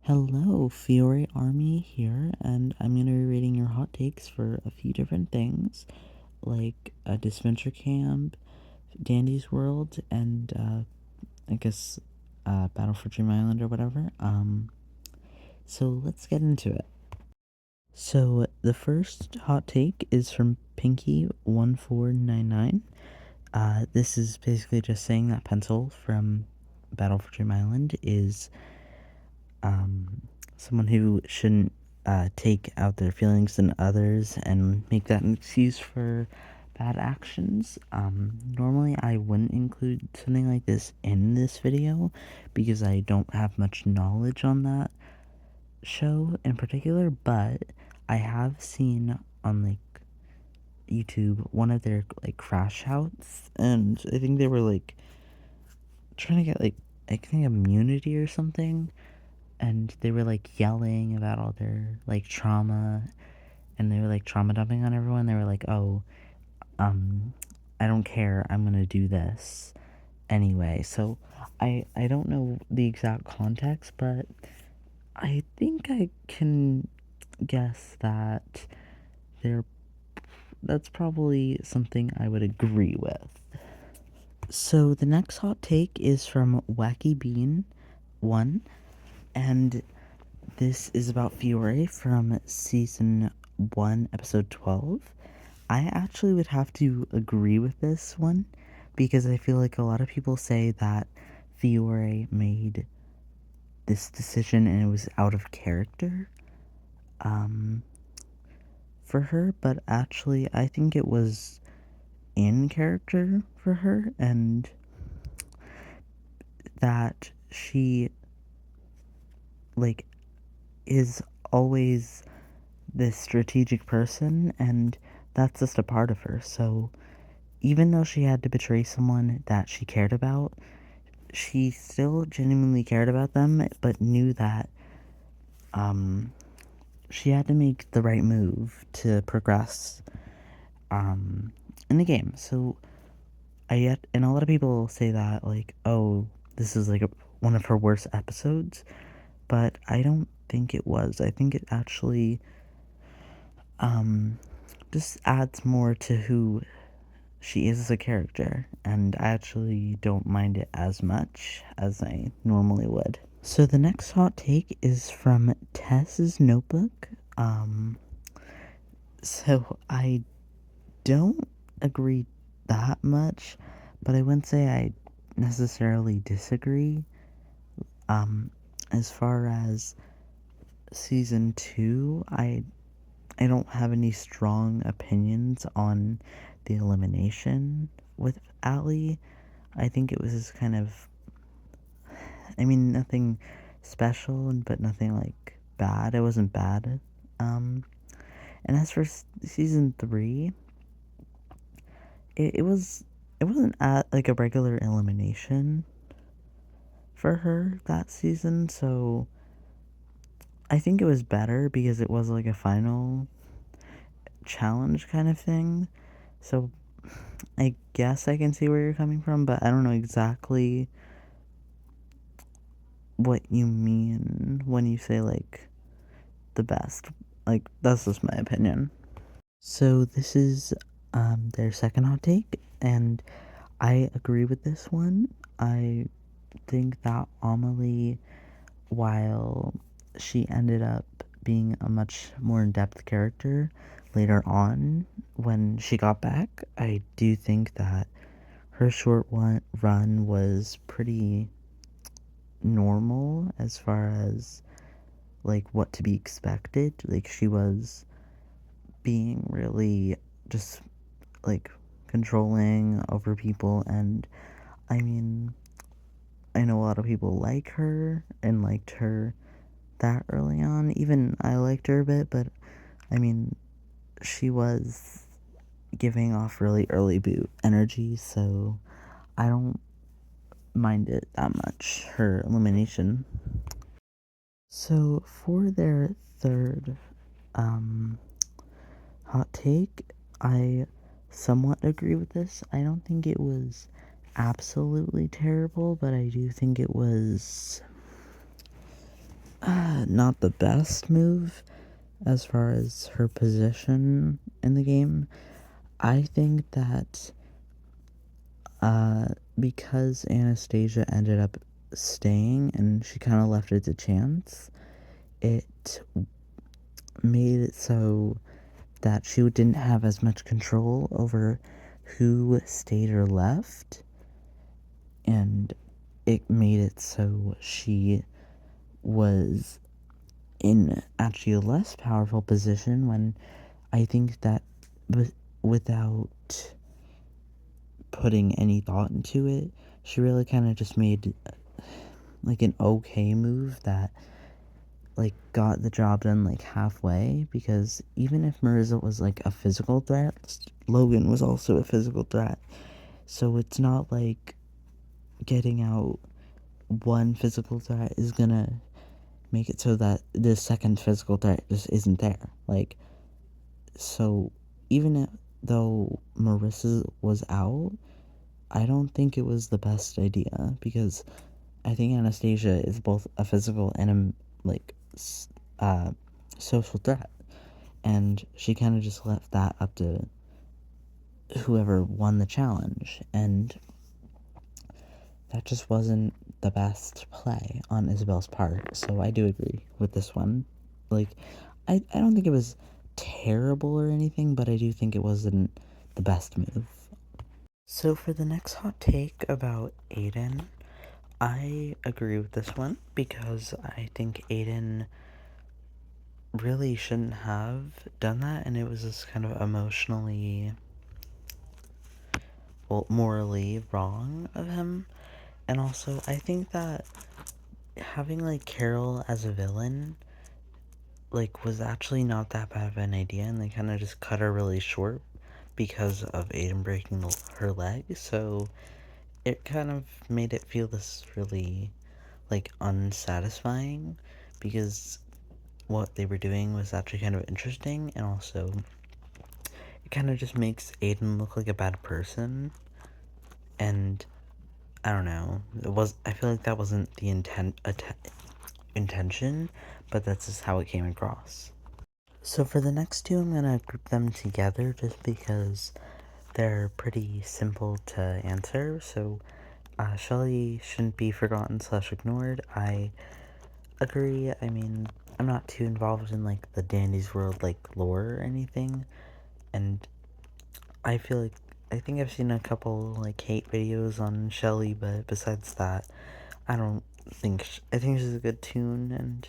Hello, Fiore Army here, and I'm going to be reading your hot takes for a few different things, like a Disventure Camp, Dandy's World, and I guess Battle for Dream Island or whatever. So let's get into it. So the first hot take is from Pinky1499. This is basically just saying that Pencil from Battle for Dream Island is someone who shouldn't take out their feelings on others and make that an excuse for bad actions. Normally I wouldn't include something like this in this video because I don't have much knowledge on that show in particular, but I have seen on YouTube one of their crash outs, and I think they were trying to get I think immunity or something, and they were yelling about all their trauma, and they were trauma dumping on everyone. They were oh, I don't care, I'm gonna do this anyway. So I don't know the exact context, but I think I can guess that they're that's probably something I would agree with. So the next hot take is from Wacky Bean 1, and this is about Fiore from season 1, episode 12. I actually would have to agree with this one because I feel like a lot of people say that Fiore made this decision and it was out of character for her, but actually I think it was in character for her, and that she is always this strategic person, and that's just a part of her. So even though she had to betray someone that she cared about, she still genuinely cared about them, but knew that she had to make the right move to progress in the game. So and a lot of people say that oh, this is one of her worst episodes, but I don't think it was. I think it actually just adds more to who she is as a character, and I actually don't mind it as much as I normally would. So the next hot take is from Tess's Notebook. So I don't agree that much, but I wouldn't say I necessarily disagree. As far as season 2, I don't have any strong opinions on the elimination with Allie. I think it was just kind of, nothing special, but nothing bad. It wasn't bad. And as for season 3, it wasn't at a regular elimination for her that season, so I think it was better because it was a final challenge kind of thing. So I guess I can see where you're coming from, but I don't know exactly what you mean when you say the best. That's just my opinion. So this is their second hot take, and I agree with this one. I think that Amelie, while she ended up being a much more in-depth character later on when she got back, I do think that her short run was pretty normal as far as what to be expected. She was being really just controlling over people, and I mean, I know a lot of people like her and liked her that early on. Even I liked her a bit, but I mean, she was giving off really early boot energy, so I don't mind it that much, her elimination. So for their third hot take, I somewhat agree with this. I don't think it was absolutely terrible, but I do think it was not the best move as far as her position in the game. I think that because Anastasia ended up staying and she kind of left it to chance, it made it so that she didn't have as much control over who stayed or left, and it made it so she was in actually a less powerful position when I think that without putting any thought into it, she really kind of just made like an okay move that like got the job done like halfway, because even if Marissa was like a physical threat, Logan was also a physical threat. So it's not like getting out one physical threat is gonna make it so that the second physical threat just isn't there. Like, so even though Marissa was out, I don't think it was the best idea, because I think Anastasia is both a physical and a like uh, social threat, and she kind of just left that up to whoever won the challenge, and that just wasn't the best play on Isabel's part. So I do agree with this one. Like, I don't think it was terrible or anything, but I do think it wasn't the best move. So for the next hot take about Aiden, I agree with this one because I think Aiden really shouldn't have done that, and it was just kind of emotionally, well, morally wrong of him. And also, I think that having like Carol as a villain like was actually not that bad of an idea, and they kind of just cut her really short because of Aiden breaking her leg. So it kind of made it feel this really like unsatisfying, because what they were doing was actually kind of interesting, and also it kind of just makes Aiden look like a bad person. And I don't know, I feel like that wasn't the intention, but that's just how it came across. So for the next two, I'm gonna group them together just because they're pretty simple to answer. So Shelly shouldn't be forgotten / ignored. I agree. I mean, I'm not too involved in like the Dandy's World like lore or anything, and I feel like I think I've seen a couple like hate videos on Shelly, but besides that, I don't think I think she's a good tune, and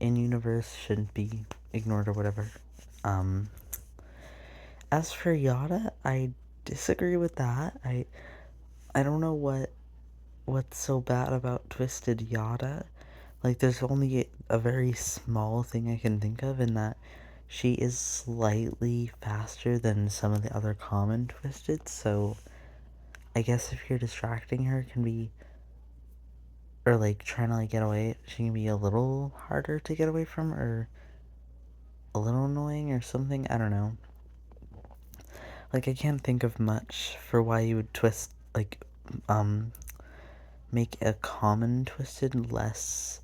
in universe shouldn't be ignored or whatever. Um, as for Yada, I disagree with that. I don't know what's so bad about Twisted Yada. Like, there's only a very small thing I can think of, in that she is slightly faster than some of the other common Twisted, so I guess if you're distracting her, it can be, or like trying to like get away, she can be a little harder to get away from, or a little annoying or something. I don't know. Like, I can't think of much for why you would twist, like, make a common Twisted less,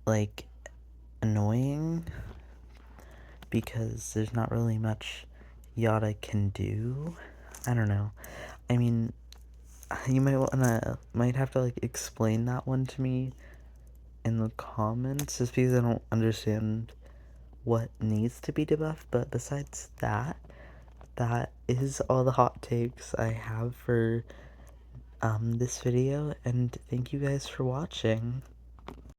like, annoying, because there's not really much Yada can do. I don't know. I mean, you might have to, like, explain that one to me in the comments, just because I don't understand what needs to be debuffed, but besides that, that is all the hot takes I have for this video, and thank you guys for watching.